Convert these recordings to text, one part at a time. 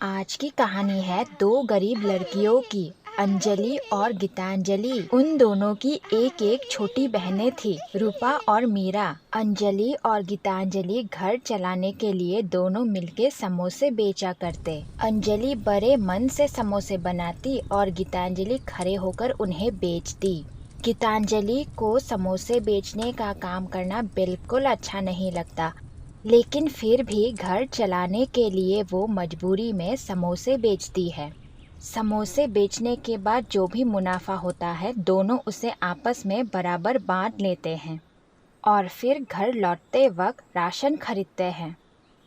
आज की कहानी है दो गरीब लड़कियों की, अंजलि और गीतांजलि। उन दोनों की एक एक छोटी बहनें थी, रूपा और मीरा। अंजलि और गीतांजलि घर चलाने के लिए दोनों मिलके समोसे बेचा करते। अंजलि बड़े मन से समोसे बनाती और गीतांजलि खड़े होकर उन्हें बेचती। गीतांजलि को समोसे बेचने का काम करना बिल्कुल अच्छा नहीं लगता, लेकिन फिर भी घर चलाने के लिए वो मजबूरी में समोसे बेचती है। समोसे बेचने के बाद जो भी मुनाफा होता है दोनों उसे आपस में बराबर बांट लेते हैं और फिर घर लौटते वक्त राशन खरीदते हैं।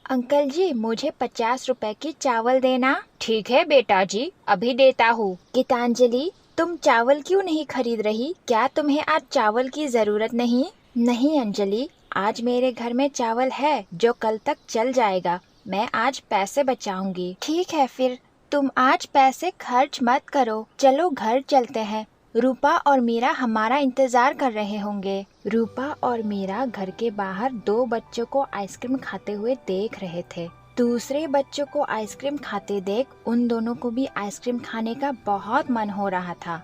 अंकल जी, मुझे 50 रुपए की चावल देना। ठीक है बेटा जी, अभी देता हूँ। गीतांजलि, तुम चावल क्यों नहीं खरीद रही? क्या तुम्हें आज चावल की जरूरत नहीं? नहीं अंजलि, आज मेरे घर में चावल है जो कल तक चल जाएगा। मैं आज पैसे बचाऊंगी। ठीक है, फिर तुम आज पैसे खर्च मत करो। चलो घर चलते हैं। रूपा और मीरा हमारा इंतजार कर रहे होंगे। रूपा और मीरा घर के बाहर दो बच्चों को आइसक्रीम खाते हुए देख रहे थे। दूसरे बच्चों को आइसक्रीम खाते देख उन दोनों को भी आइसक्रीम खाने का बहुत मन हो रहा था।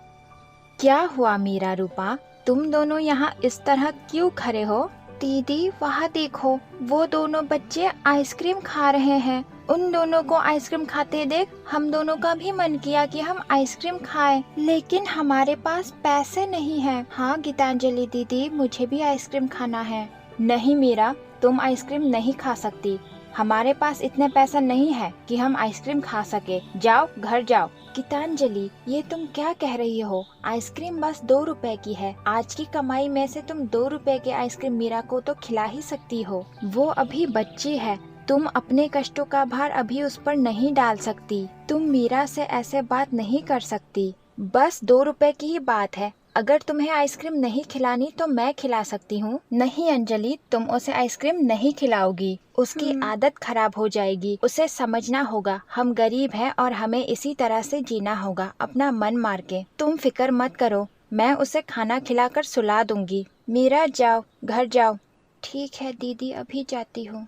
क्या हुआ मीरा, रूपा, तुम दोनों यहाँ इस तरह क्यों खड़े हो? दीदी, वहाँ देखो, वो दोनों बच्चे आइसक्रीम खा रहे हैं। उन दोनों को आइसक्रीम खाते देख हम दोनों का भी मन किया कि हम आइसक्रीम खाएं, लेकिन हमारे पास पैसे नहीं हैं। हाँ गीतांजलि दीदी, मुझे भी आइसक्रीम खाना है। नहीं मीरा, तुम आइसक्रीम नहीं खा सकती। हमारे पास इतने पैसा नहीं है कि हम आइसक्रीम खा सके। जाओ, घर जाओ। गीतांजलि, ये तुम क्या कह रही हो? आइसक्रीम बस 2 रुपए की है। आज की कमाई में से तुम 2 रुपए के आइसक्रीम मीरा को तो खिला ही सकती हो। वो अभी बच्ची है, तुम अपने कष्टों का भार अभी उस पर नहीं डाल सकती। तुम मीरा से ऐसे बात नहीं कर सकती। बस 2 रुपए की ही बात है। अगर तुम्हें आइसक्रीम नहीं खिलानी तो मैं खिला सकती हूँ। नहीं अंजलि, तुम उसे आइसक्रीम नहीं खिलाओगी। उसकी आदत खराब हो जाएगी। उसे समझना होगा हम गरीब हैं और हमें इसी तरह से जीना होगा, अपना मन मार के। तुम फिक्र मत करो, मैं उसे खाना खिलाकर सुला दूंगी। मीरा, जाओ, घर जाओ। ठीक है दीदी, अभी जाती हूँ।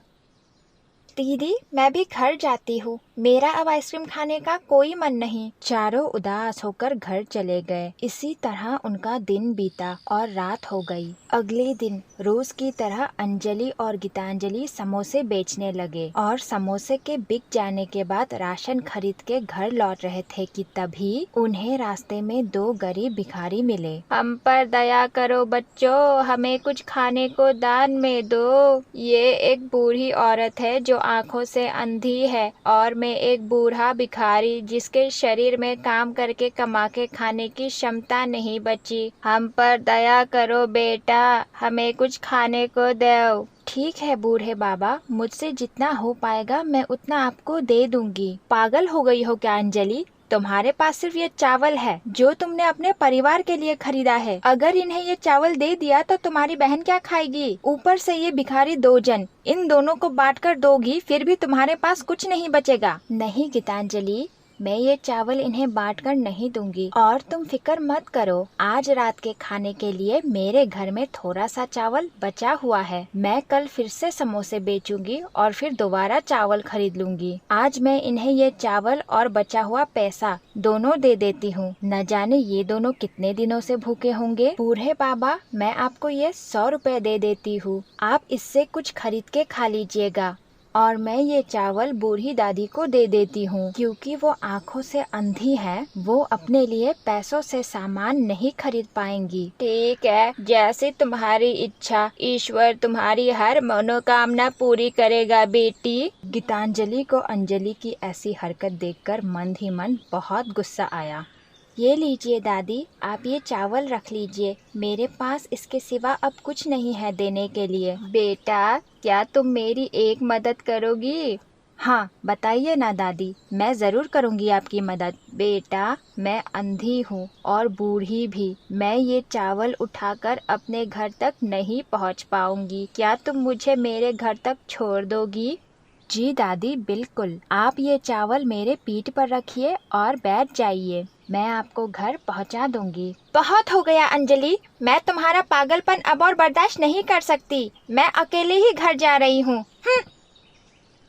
दीदी, मैं भी घर जाती हूँ। मेरा अब आइसक्रीम खाने का कोई मन नहीं। चारों उदास होकर घर चले गए। इसी तरह उनका दिन बीता और रात हो गई। अगले दिन रोज की तरह अंजलि और गीतांजलि समोसे बेचने लगे और समोसे के बिक जाने के बाद राशन खरीद के घर लौट रहे थे कि तभी उन्हें रास्ते में दो गरीब भिखारी मिले। हम पर दया करो बच्चों, हमें कुछ खाने को दान में दो। ये एक बूढ़ी औरत है जो आँखों से अंधी है और मैं एक बूढ़ा भिखारी जिसके शरीर में काम करके कमा के खाने की क्षमता नहीं बची। हम पर दया करो बेटा, हमें कुछ खाने को दो। ठीक है बूढ़े बाबा, मुझसे जितना हो पाएगा मैं उतना आपको दे दूंगी। पागल हो गई हो क्या अंजलि? तुम्हारे पास सिर्फ ये चावल है जो तुमने अपने परिवार के लिए खरीदा है। अगर इन्हें ये चावल दे दिया तो तुम्हारी बहन क्या खाएगी? ऊपर से ये भिखारी 2 जन, इन दोनों को बांट कर दोगी फिर भी तुम्हारे पास कुछ नहीं बचेगा। नहीं गीतांजलि, मैं ये चावल इन्हें बांट कर नहीं दूंगी और तुम फिक्र मत करो। आज रात के खाने के लिए मेरे घर में थोड़ा सा चावल बचा हुआ है। मैं कल फिर से समोसे बेचूंगी और फिर दोबारा चावल खरीद लूंगी। आज मैं इन्हें ये चावल और बचा हुआ पैसा दोनों दे देती हूँ। न जाने ये दोनों कितने दिनों से भूखे होंगे। बूढ़े बाबा, मैं आपको ये 100 रुपए दे देती हूँ, आप इससे कुछ खरीद के खा लीजिएगा। और मैं ये चावल बूढ़ी दादी को दे देती हूँ क्योंकि वो आँखों से अंधी है, वो अपने लिए पैसों से सामान नहीं खरीद पाएंगी। ठीक है, जैसे तुम्हारी इच्छा, ईश्वर तुम्हारी हर मनोकामना पूरी करेगा बेटी। गीतांजलि को अंजलि की ऐसी हरकत देखकर मन ही मन बहुत गुस्सा आया। ये लीजिए दादी, आप ये चावल रख लीजिए, मेरे पास इसके सिवा अब कुछ नहीं है देने के लिए। बेटा, क्या तुम मेरी एक मदद करोगी? हाँ बताइए ना दादी, मैं जरूर करूँगी आपकी मदद। बेटा, मैं अंधी हूँ और बूढ़ी भी, मैं ये चावल उठाकर अपने घर तक नहीं पहुँच पाऊंगी। क्या तुम मुझे मेरे घर तक छोड़ दोगी? जी दादी, बिल्कुल। आप ये चावल मेरे पीठ पर रखिए और बैठ जाइए, मैं आपको घर पहुंचा दूंगी। बहुत हो गया अंजलि, मैं तुम्हारा पागलपन अब और बर्दाश्त नहीं कर सकती। मैं अकेले ही घर जा रही हूँ।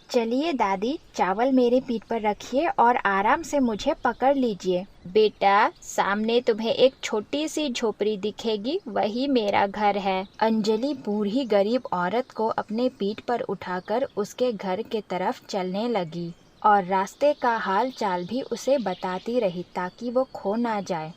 चलिए दादी, चावल मेरे पीठ पर रखिए और आराम से मुझे पकड़ लीजिए। बेटा, सामने तुम्हें एक छोटी सी झोपड़ी दिखेगी, वही मेरा घर है। अंजलि बूढ़ी गरीब औरत को अपने पीठ पर उठाकर उसके घर के तरफ चलने लगी और रास्ते का हाल चाल भी उसे बताती रही ताकि वो खो ना जाए।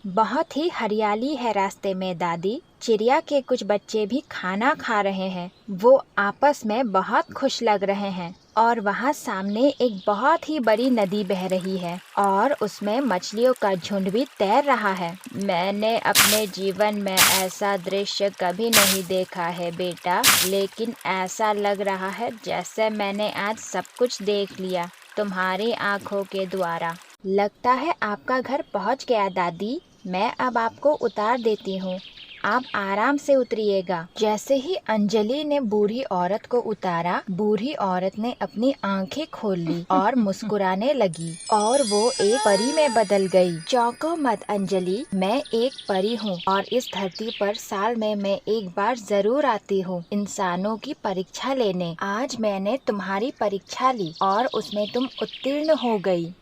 बहुत ही हरियाली है रास्ते में दादी। चिड़िया के कुछ बच्चे भी खाना खा रहे हैं। वो आपस में बहुत खुश लग रहे हैं और वहाँ सामने एक बहुत ही बड़ी नदी बह रही है और उसमें मछलियों का झुंड भी तैर रहा है। मैंने अपने जीवन में ऐसा दृश्य कभी नहीं देखा है बेटा, लेकिन ऐसा लग रहा है जैसे मैंने आज सब कुछ देख लिया तुम्हारी आंखों के द्वारा। लगता है आपका घर पहुंच गया दादी। मैं अब आपको उतार देती हूँ, आप आराम से उतरिएगा। जैसे ही अंजलि ने बूढ़ी औरत को उतारा, बूढ़ी औरत ने अपनी आंखें खोल ली और मुस्कुराने लगी और वो एक परी में बदल गई। चौंको मत अंजलि, मैं एक परी हूँ और इस धरती पर साल में मैं एक बार जरूर आती हूँ इंसानों की परीक्षा लेने। आज मैंने तुम्हारी परीक्षा ली और उसमें तुम उत्तीर्ण हो गई।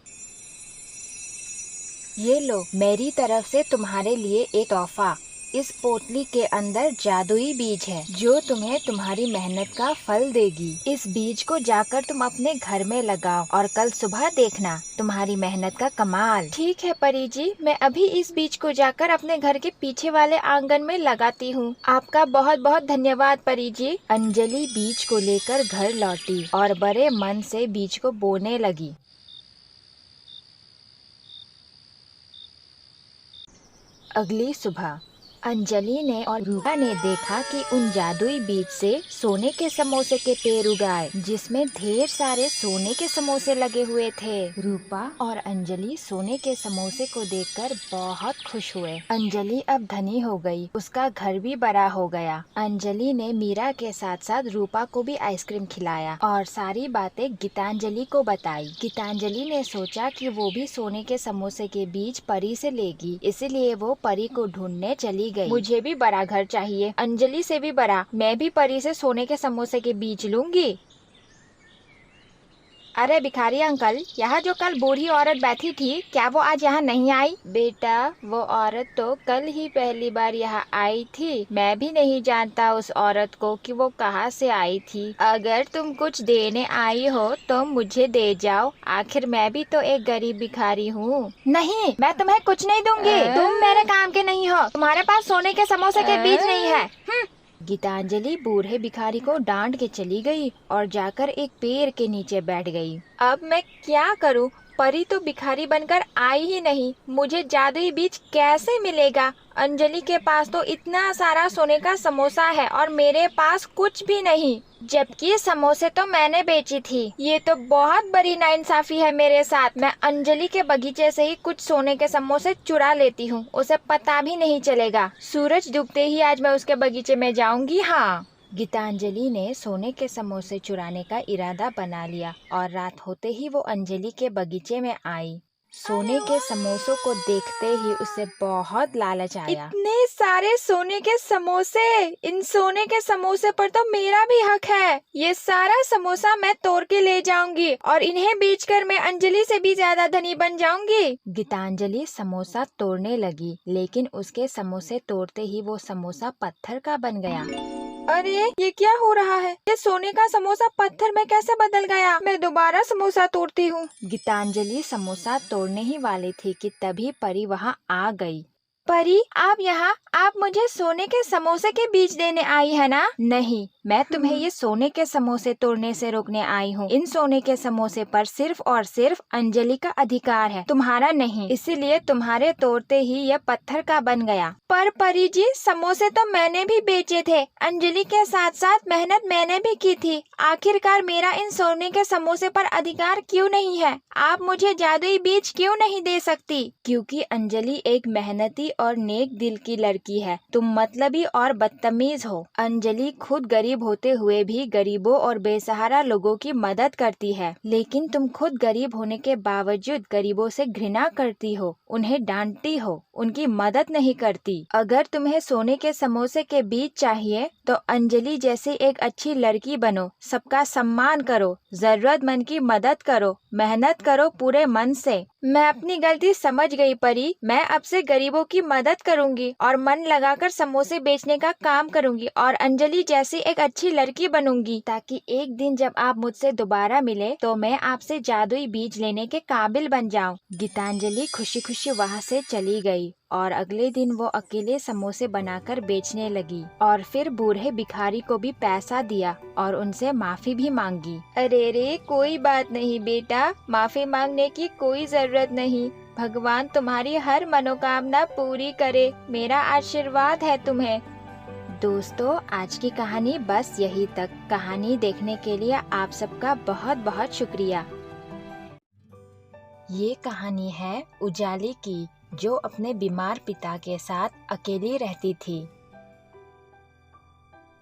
ये लो, मेरी तरफ से तुम्हारे लिए एक तोहफा। इस पोटली के अंदर जादुई बीज है जो तुम्हें तुम्हारी मेहनत का फल देगी। इस बीज को जाकर तुम अपने घर में लगाओ और कल सुबह देखना तुम्हारी मेहनत का कमाल। ठीक है परी जी, मैं अभी इस बीज को जाकर अपने घर के पीछे वाले आंगन में लगाती हूँ। आपका बहुत बहुत धन्यवाद परी जी। अंजलि बीज को लेकर घर लौटी और बड़े मन से बीज को बोने लगी। अगली सुबह अंजलि ने और रूपा ने देखा कि उन जादुई बीज से सोने के समोसे के पेड़ उगाए जिसमें ढेर सारे सोने के समोसे लगे हुए थे। रूपा और अंजलि सोने के समोसे को देखकर बहुत खुश हुए। अंजलि अब धनी हो गई, उसका घर भी बड़ा हो गया। अंजलि ने मीरा के साथ साथ रूपा को भी आइसक्रीम खिलाया और सारी बातें गीतांजलि को बताई। गीतांजलि ने सोचा कि वो भी सोने के समोसे के बीज परी से लेगी, इसलिए वो परी को ढूंढने चली गई। मुझे भी बड़ा घर चाहिए, अंजलि से भी बड़ा। मैं भी परी से सोने के समोसे के बीज लूंगी। अरे भिखारी अंकल, यहाँ जो कल बूढ़ी औरत बैठी थी, क्या वो आज यहाँ नहीं आई? बेटा, वो औरत तो कल ही पहली बार यहाँ आई थी। मैं भी नहीं जानता उस औरत को कि वो कहाँ से आई थी। अगर तुम कुछ देने आई हो तो मुझे दे जाओ, आखिर मैं भी तो एक गरीब भिखारी हूँ। नहीं, मैं तुम्हें कुछ नहीं दूंगी। तुम मेरे काम के नहीं हो, तुम्हारे पास सोने के समोसे के बीज नहीं है। गीतांजलि बूढ़े भिखारी को डांट के चली गई और जाकर एक पेड़ के नीचे बैठ गई। अब मैं क्या करूं? परी तो भिखारी बनकर आई ही नहीं, मुझे जादुई बीज कैसे मिलेगा? अंजलि के पास तो इतना सारा सोने का समोसा है और मेरे पास कुछ भी नहीं, जबकि समोसे तो मैंने बेची थी। ये तो बहुत बड़ी नाइंसाफी है मेरे साथ। मैं अंजलि के बगीचे से ही कुछ सोने के समोसे चुरा लेती हूँ, उसे पता भी नहीं चलेगा। सूरज डूबते ही आज मैं उसके बगीचे में जाऊंगी। हाँ। गीतांजलि ने सोने के समोसे चुराने का इरादा बना लिया और रात होते ही वो अंजलि के बगीचे में आई। सोने के समोसों को देखते ही उसे बहुत लालच आया। इतने सारे सोने के समोसे, इन सोने के समोसे पर तो मेरा भी हक है। ये सारा समोसा मैं तोड़ के ले जाऊंगी और इन्हें बेचकर मैं अंजलि से भी ज्यादा धनी बन जाऊंगी। गीतांजलि समोसा तोड़ने लगी, लेकिन उसके समोसे तोड़ते ही वो समोसा पत्थर का बन गया। अरे ये क्या हो रहा है? ये सोने का समोसा पत्थर में कैसे बदल गया? मैं दोबारा समोसा तोड़ती हूँ। गीतांजलि समोसा तोड़ने ही वाली थी कि तभी परी वहाँ आ गई। परी, आप यहाँ, आप मुझे सोने के समोसे के बीज देने आई है ना? नहीं, मैं तुम्हें ये सोने के समोसे तोड़ने से रोकने आई हूँ। इन सोने के समोसे पर सिर्फ और सिर्फ अंजलि का अधिकार है, तुम्हारा नहीं। इसीलिए तुम्हारे तोड़ते ही यह पत्थर का बन गया। पर परी जी, समोसे तो मैंने भी बेचे थे, अंजलि के साथ साथ मेहनत मैंने भी की थी। आखिरकार मेरा इन सोने के समोसे पर अधिकार क्यों नहीं है? आप मुझे जादुई बीज क्यों नहीं दे सकती? क्योंकि अंजलि एक मेहनती और नेक दिल की लड़की है, तुम मतलबी और बदतमीज हो। अंजलि खुद गरीब होते हुए भी गरीबों और बेसहारा लोगों की मदद करती है, लेकिन तुम खुद गरीब होने के बावजूद गरीबों से घृणा करती हो, उन्हें डांटती हो, उनकी मदद नहीं करती। अगर तुम्हें सोने के समोसे के बीज चाहिए तो अंजलि जैसी एक अच्छी लड़की बनो, सबका सम्मान करो, जरूरतमंद की मदद करो, मेहनत करो पूरे मन से। मैं अपनी गलती समझ गई परी, मैं अब से गरीबों की मदद करूंगी और मन लगाकर समोसे बेचने का काम करूंगी और अंजलि जैसी एक अच्छी लड़की बनूंगी, ताकि एक दिन जब आप मुझसे दोबारा मिले तो मैं आपसे जादुई बीज लेने के काबिल बन जाऊं। गीतांजलि खुशी खुशी वहाँ से चली गई और अगले दिन वो अकेले समोसे बनाकर बेचने लगी और फिर बूढ़े भिखारी को भी पैसा दिया और उनसे माफी भी मांगी। अरे रे, कोई बात नहीं बेटा, माफी मांगने की कोई जरूरत नहीं। भगवान तुम्हारी हर मनोकामना पूरी करे, मेरा आशीर्वाद है तुम्हें। दोस्तों, आज की कहानी बस यही तक। कहानी देखने के लिए आप सबका बहुत बहुत शुक्रिया। ये कहानी है उजाली की, जो अपने बीमार पिता के साथ अकेली रहती थी।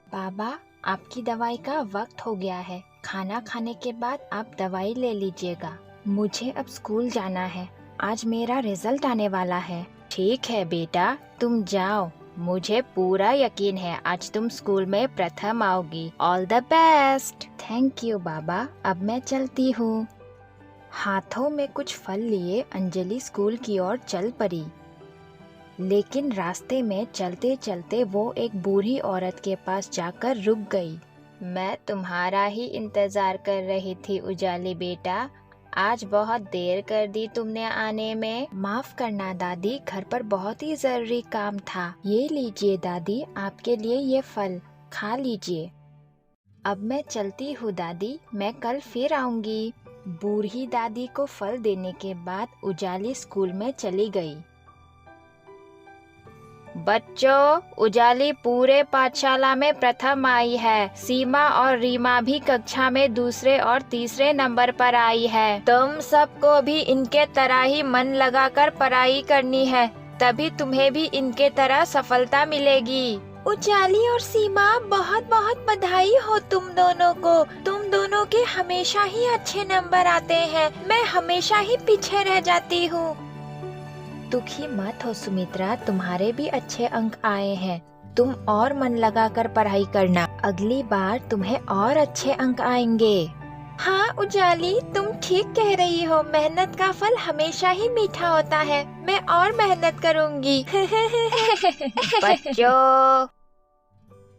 बाबा, आपकी दवाई का वक्त हो गया है, खाना खाने के बाद आप दवाई ले लीजिएगा। मुझे अब स्कूल जाना है, आज मेरा रिजल्ट आने वाला है। ठीक है बेटा, तुम जाओ, मुझे पूरा यकीन है आज तुम स्कूल में प्रथम आओगी। All the best. Thank you बाबा, अब मैं चलती हूँ। हाथों में कुछ फल लिए अंजलि स्कूल की ओर चल पड़ी, लेकिन रास्ते में चलते चलते वो एक बूढ़ी औरत के पास जाकर रुक गई। मैं तुम्हारा ही इंतजार कर रही थी उजाली बेटा, आज बहुत देर कर दी तुमने आने में। माफ करना दादी, घर पर बहुत ही जरूरी काम था। ये लीजिए दादी, आपके लिए ये फल, खा लीजिए। अब मैं चलती हूँ दादी, मैं कल फिर आऊंगी। बूढ़ी दादी को फल देने के बाद उजाली स्कूल में चली गई। बच्चों, उजाली पूरे पाठशाला में प्रथम आई है। सीमा और रीमा भी कक्षा में दूसरे और तीसरे नंबर पर आई है। तुम सबको भी इनके तरह ही मन लगाकर पढ़ाई करनी है, तभी तुम्हें भी इनके तरह सफलता मिलेगी। उजाली और सीमा, बहुत बहुत बधाई हो तुम दोनों को। तुम दोनों के हमेशा ही अच्छे नंबर आते हैं, मैं हमेशा ही पीछे रह जाती हूँ। दुखी मत हो सुमित्रा, तुम्हारे भी अच्छे अंक आए हैं। तुम और मन लगाकर पढ़ाई करना, अगली बार तुम्हें और अच्छे अंक आएंगे। हाँ उजाली, तुम ठीक कह रही हो, मेहनत का फल हमेशा ही मीठा होता है। मैं और मेहनत करूँगी।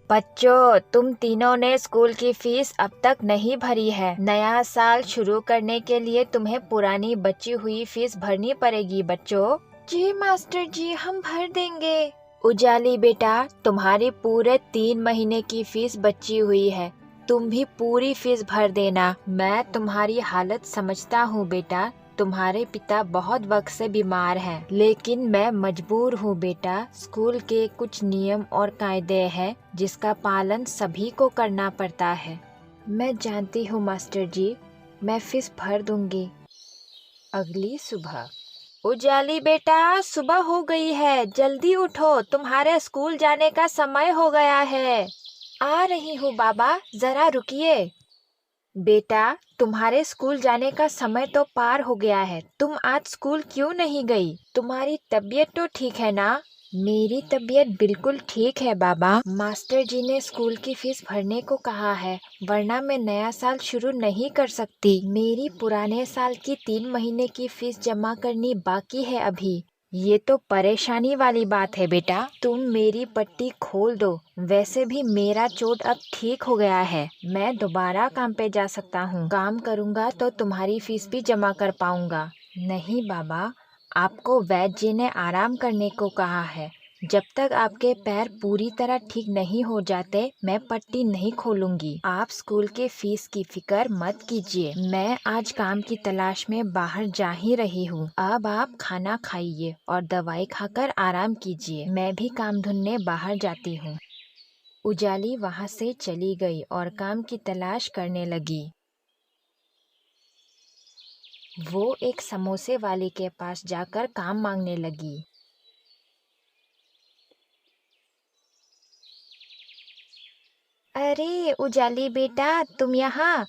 बच्चों, तुम तीनों ने स्कूल की फीस अब तक नहीं भरी है। नया साल शुरू करने के लिए तुम्हें पुरानी बची हुई फीस भरनी पड़ेगी बच्चों। जी मास्टर जी, हम भर देंगे। उजाली बेटा, तुम्हारी पूरे 3 महीने की फीस बची हुई है, तुम भी पूरी फीस भर देना। मैं तुम्हारी हालत समझता हूँ बेटा, तुम्हारे पिता बहुत वक्त से बीमार हैं, लेकिन मैं मजबूर हूँ बेटा। स्कूल के कुछ नियम और कायदे हैं जिसका पालन सभी को करना पड़ता है। मैं जानती हूँ मास्टर जी, मैं फीस भर दूंगी। अगली सुबह। उजाली बेटा, सुबह हो गई है, जल्दी उठो, तुम्हारे स्कूल जाने का समय हो गया है। आ रही हूँ बाबा, जरा रुकिए। बेटा, तुम्हारे स्कूल जाने का समय तो पार हो गया है, तुम आज स्कूल क्यों नहीं गई? तुम्हारी तबीयत तो ठीक है ना? मेरी तबीयत बिल्कुल ठीक है बाबा। मास्टर जी ने स्कूल की फीस भरने को कहा है, वरना मैं नया साल शुरू नहीं कर सकती। मेरी पुराने साल की 3 महीने की फीस जमा करनी बाकी है अभी। ये तो परेशानी वाली बात है बेटा, तुम मेरी पट्टी खोल दो। वैसे भी मेरा चोट अब ठीक हो गया है, मैं दोबारा काम पे जा सकता हूँ। काम करूँगा तो तुम्हारी फीस भी जमा कर पाऊँगा। नहीं बाबा, आपको वैद्य जी ने आराम करने को कहा है। जब तक आपके पैर पूरी तरह ठीक नहीं हो जाते, मैं पट्टी नहीं खोलूंगी। आप स्कूल के फीस की फिक्र मत कीजिए, मैं आज काम की तलाश में बाहर जा ही रही हूँ। अब आप खाना खाइए और दवाई खाकर आराम कीजिए, मैं भी काम ढूंढने बाहर जाती हूँ। उजाली वहाँ से चली गई और काम की तलाश करने लगी। वो एक समोसे वाले के पास जाकर काम मांगने लगी। अरे उजाली बेटा, तुम यहाँ?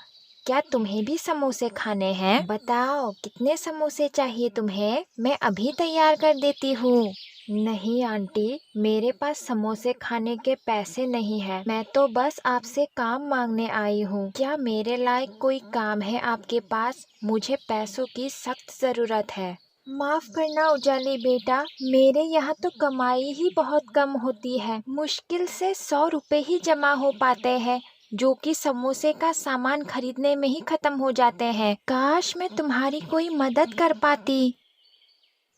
क्या तुम्हें भी समोसे खाने हैं? बताओ कितने समोसे चाहिए तुम्हें? मैं अभी तैयार कर देती हूँ। नहीं आंटी, मेरे पास समोसे खाने के पैसे नहीं है। मैं तो बस आपसे काम मांगने आई हूँ। क्या मेरे लायक कोई काम है आपके पास? मुझे पैसों की सख्त जरूरत है। माफ करना उजाली बेटा, मेरे यहाँ तो कमाई ही बहुत कम होती है। मुश्किल से 100 रुपए ही जमा हो पाते हैं, जो कि समोसे का सामान खरीदने में ही खत्म हो जाते हैं। काश मैं तुम्हारी कोई मदद कर पाती।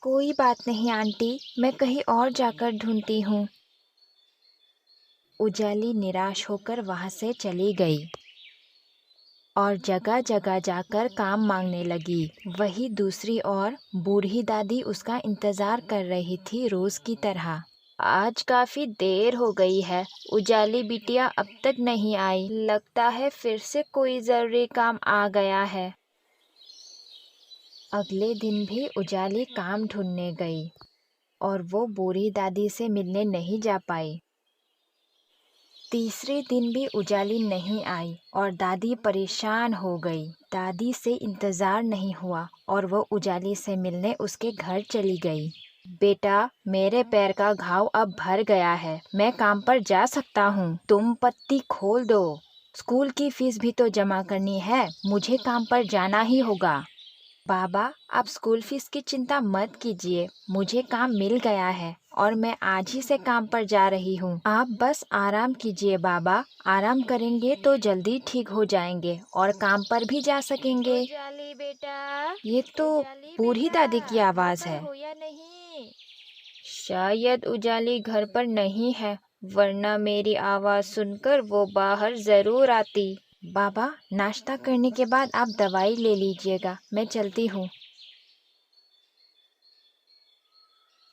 कोई बात नहीं आंटी, मैं कहीं और जाकर ढूंढती हूँ। उजाली निराश होकर वहाँ से चली गई और जगह जगह जाकर काम मांगने लगी। वही दूसरी ओर बूढ़ी दादी उसका इंतजार कर रही थी रोज की तरह। आज काफी देर हो गई है, उजाली बिटिया अब तक नहीं आई। लगता है फिर से कोई जरूरी काम आ गया है। अगले दिन भी उजाली काम ढूंढने गई और वो बूढ़ी दादी से मिलने नहीं जा पाई। तीसरे दिन भी उजाली नहीं आई और दादी परेशान हो गई। दादी से इंतजार नहीं हुआ और वो उजाली से मिलने उसके घर चली गई। बेटा, मेरे पैर का घाव अब भर गया है, मैं काम पर जा सकता हूँ। तुम पट्टी खोल दो, स्कूल की फीस भी तो जमा करनी है, मुझे काम पर जाना ही होगा। बाबा, आप स्कूल फीस की चिंता मत कीजिए, मुझे काम मिल गया है और मैं आज ही से काम पर जा रही हूँ। आप बस आराम कीजिए बाबा, आराम करेंगे तो जल्दी ठीक हो जाएंगे और काम पर भी जा सकेंगे। उजाली बेटा, ये तो बूढ़ी दादी की आवाज है। हो या नहीं? शायद उजाली घर पर नहीं है, वरना मेरी आवाज सुनकर वो बाहर जरूर आती। बाबा, नाश्ता करने के बाद आप दवाई ले लीजिएगा, मैं चलती हूँ।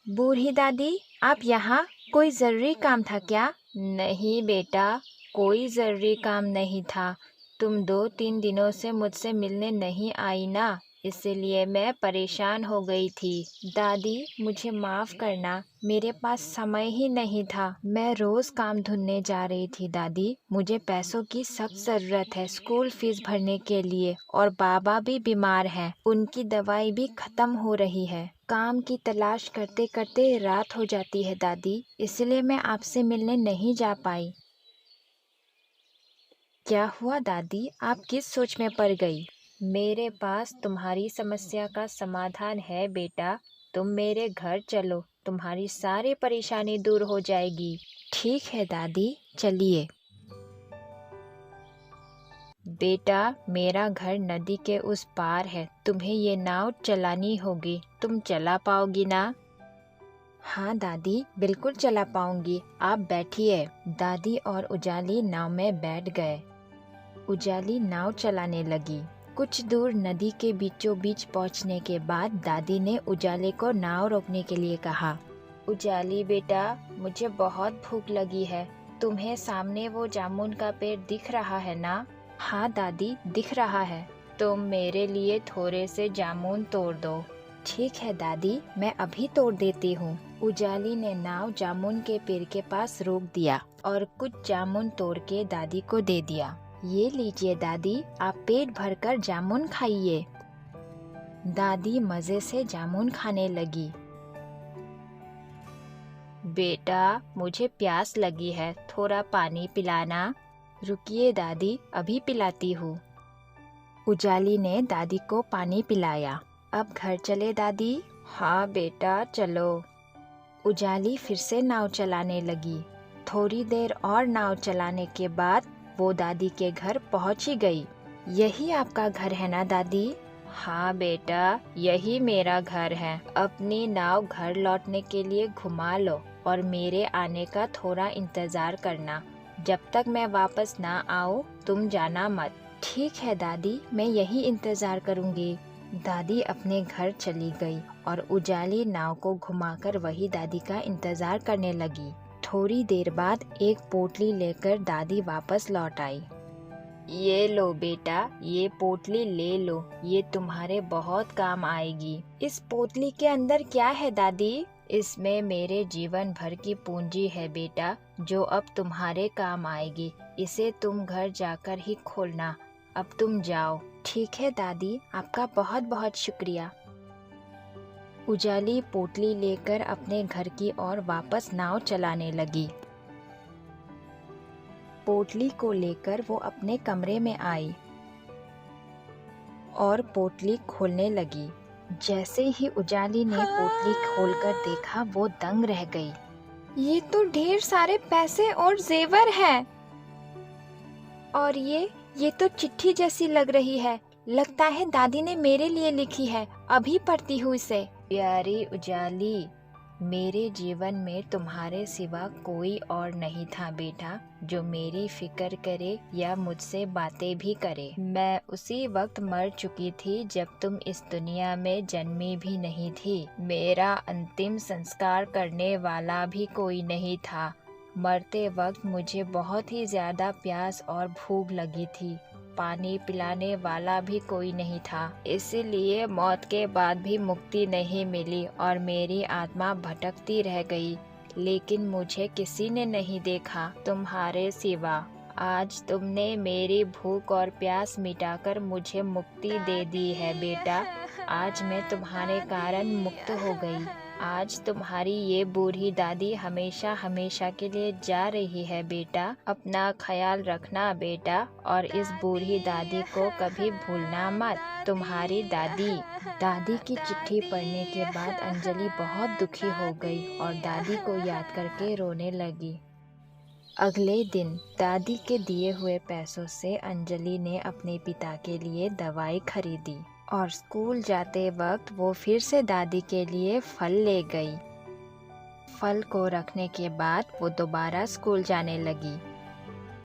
बूढ़ी दादी, आप यहाँ? कोई जरूरी काम था क्या? नहीं बेटा, कोई जरूरी काम नहीं था। तुम 2-3 दिनों से मुझसे मिलने नहीं आई ना, इसलिए मैं परेशान हो गई थी। दादी, मुझे माफ करना, मेरे पास समय ही नहीं था। मैं रोज काम ढूंढने जा रही थी दादी, मुझे पैसों की सख्त जरूरत है स्कूल फीस भरने के लिए और बाबा भी बीमार हैं, उनकी दवाई भी खत्म हो रही है। काम की तलाश करते करते रात हो जाती है दादी, इसलिए मैं आपसे मिलने नहीं जा पाई। क्या हुआ दादी, आप किस सोच में पड़ गई? मेरे पास तुम्हारी समस्या का समाधान है बेटा, तुम मेरे घर चलो, तुम्हारी सारी परेशानी दूर हो जाएगी। ठीक है दादी, चलिए। बेटा, मेरा घर नदी के उस पार है, तुम्हें ये नाव चलानी होगी, तुम चला पाओगी ना? हाँ दादी, बिल्कुल चला पाऊंगी, आप बैठिए। दादी और उजाली नाव में बैठ गए। उजाली नाव चलाने लगी। कुछ दूर नदी के बीचों बीच पहुंचने के बाद दादी ने उजाले को नाव रोकने के लिए कहा। उजाली बेटा, मुझे बहुत भूख लगी है, तुम्हें सामने वो जामुन का पेड़ दिख रहा है ना? हाँ दादी, दिख रहा है। तुम मेरे लिए थोड़े से जामुन तोड़ दो। ठीक है दादी, मैं अभी तोड़ देती हूँ। उजाली ने नाव जामुन के पेड़ के पास रोक दिया और कुछ जामुन तोड़ के दादी को दे दिया। ये लीजिए दादी, आप पेट भरकर जामुन खाइए। दादी मजे से जामुन खाने लगी। बेटा, मुझे प्यास लगी है, थोड़ा पानी पिलाना। रुकिए दादी, अभी पिलाती हूँ। उजाली ने दादी को पानी पिलाया। अब घर चले दादी? हाँ बेटा, चलो। उजाली फिर से नाव चलाने लगी। थोड़ी देर और नाव चलाने के बाद वो दादी के घर पहुंच ही गई। यही आपका घर है ना दादी? हाँ बेटा, यही मेरा घर है। अपनी नाव घर लौटने के लिए घुमा लो और मेरे आने का थोड़ा इंतजार करना। जब तक मैं वापस ना आऊँ, तुम जाना मत। ठीक है दादी, मैं यही इंतजार करूँगी। दादी अपने घर चली गई और उजाली नाव को घुमाकर वही दादी का इंतजार करने लगी। थोड़ी देर बाद एक पोटली लेकर दादी वापस लौट आई। ये लो बेटा, ये पोटली ले लो, ये तुम्हारे बहुत काम आएगी। इस पोटली के अंदर क्या है दादी? इसमें मेरे जीवन भर की पूंजी है बेटा, जो अब तुम्हारे काम आएगी। इसे तुम घर जाकर ही खोलना। अब तुम जाओ। ठीक है दादी, आपका बहुत बहुत शुक्रिया। उजाली पोटली लेकर अपने घर की ओर वापस नाव चलाने लगी। पोटली को लेकर वो अपने कमरे में आई और पोटली खोलने लगी। जैसे ही उजाली ने पोटली खोलकर देखा, वो दंग रह गई। ये तो ढेर सारे पैसे और जेवर हैं। और ये तो चिट्ठी जैसी लग रही है। लगता है दादी ने मेरे लिए लिखी है। अभी पढ़ती हूँ इसे। प्यारी उजाली, मेरे जीवन में तुम्हारे सिवा कोई और नहीं था बेटा, जो मेरी फिक्र करे या मुझसे बातें भी करे। मैं उसी वक्त मर चुकी थी जब तुम इस दुनिया में जन्मी भी नहीं थी। मेरा अंतिम संस्कार करने वाला भी कोई नहीं था। मरते वक्त मुझे बहुत ही ज्यादा प्यास और भूख लगी थी। पानी पिलाने वाला भी कोई नहीं था, इसीलिए मौत के बाद भी मुक्ति नहीं मिली और मेरी आत्मा भटकती रह गई। लेकिन मुझे किसी ने नहीं देखा तुम्हारे सिवा। आज तुमने मेरी भूख और प्यास मिटाकर मुझे मुक्ति दे दी है बेटा। आज मैं तुम्हारे कारण मुक्त हो गई। आज तुम्हारी ये बूढ़ी दादी हमेशा हमेशा के लिए जा रही है बेटा। अपना ख्याल रखना बेटा, और इस बूढ़ी दादी को कभी भूलना मत। तुम्हारी दादी। दादी की चिट्ठी पढ़ने के बाद अंजलि बहुत दुखी हो गई और दादी को याद करके रोने लगी। अगले दिन दादी के दिए हुए पैसों से अंजलि ने अपने पिता के लिए दवाई खरीदी और स्कूल जाते वक्त वो फिर से दादी के लिए फल ले गई। फल को रखने के बाद वो दोबारा स्कूल जाने लगी।